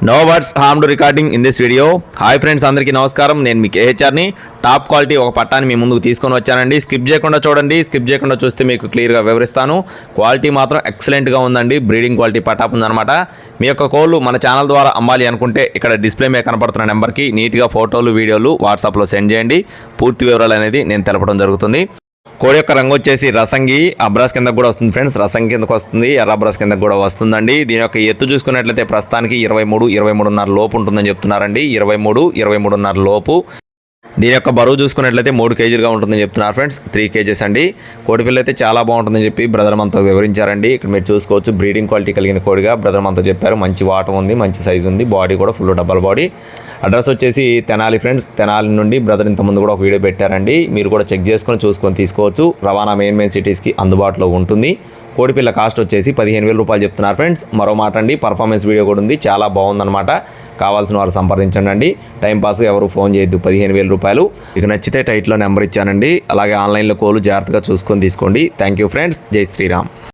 No words harm to recording in this video. Hi friends, అందరికీ నమస్కారం. నేను మీ కేహెచ్ఆర్ని. Top quality ఒక పట్టాన్ని మీ ముందుకు తీసుకొని వచ్చానండి. స్కిప్ చేయకుండా చూడండి. స్కిప్ చేయకుండా చూస్తే మీకు క్లియర్గా వివరిస్తాను. క్వాలిటీ మాత్రం ఎక్సలెంట్గా ఉందండి. బ్రీడింగ్ క్వాలిటీ పట్టా ఉందన్నమాట. మీ యొక్క కోళ్ళు మన ఛానల్ ద్వారా అమ్మాలి అనుకుంటే ఇక్కడ డిస్ప్లే మీద కనపడుతున్న నెంబర్కి నీట్గా ఫోటోలు వీడియోలు వాట్సాప్లో సెండ్ చేయండి. పూర్తి వివరాలు అనేది నేను తెలపడం జరుగుతుంది. కోడి యొక్క రంగు వచ్చేసి రసంగి అబ్రాస్ కిందకు కూడా వస్తుంది ఫ్రెండ్స్. రసంగి కిందకు వస్తుంది, ఎర్ర అబ్రాస్ కిందకు కూడా వస్తుందండి. దీని యొక్క ఎత్తు చూసుకున్నట్లయితే ప్రస్తుతానికి 23-23.5 లోపు ఉంటుందని చెప్తున్నారండి. 23-23.5 లోపు. దీని యొక్క బరువు చూసుకున్నట్లయితే 3 కేజీలుగా ఉంటుందని చెప్తున్నారు ఫ్రెండ్స్. 3 కేజీస్ అండి. కోడిపిల్ల అయితే చాలా బాగుంటుందని చెప్పి బ్రదర్ మనతో వివరించారండి. ఇక్కడ మీరు చూసుకోవచ్చు, బ్రీడింగ్ క్వాలిటీ కలిగిన కోడిగా బ్రదర్ మనతో చెప్పారు. మంచి వాటం ఉంది, మంచి సైజు ఉంది, బాడీ కూడా ఫుల్ డబల్ బాడీ. అడ్రస్ వచ్చేసి తెనాలి ఫ్రెండ్స్. తెనాలి నుండి బ్రదర్ ఇంతకుముందు కూడా ఒక వీడియో పెట్టారండి. మీరు కూడా చెక్ చేసుకొని చూసుకొని తీసుకోవచ్చు. రవాణా మెయిన్ సిటీస్కి అందుబాటులో ఉంటుంది. కోడిపిల్ల కాస్ట్ వచ్చేసి 15,000 రూపాయలు చెప్తున్నారు ఫ్రెండ్స్. మరో మాట అండి, పర్ఫార్మెన్స్ వీడియో కూడా ఉంది, చాలా బాగుందన్నమాట. కావాల్సిన వారు సంప్రదించండి. టైంపాస్ ఎవరు ఫోన్ చేయొద్దు. 15,000 రూపాయలు. ఇక నచ్చితే టైట్లో నెంబర్ ఇచ్చానండి. అలాగే ఆన్లైన్లో కోళ్ళు జాగ్రత్తగా చూసుకొని తీసుకోండి. Thank you friends. జై శ్రీరామ్.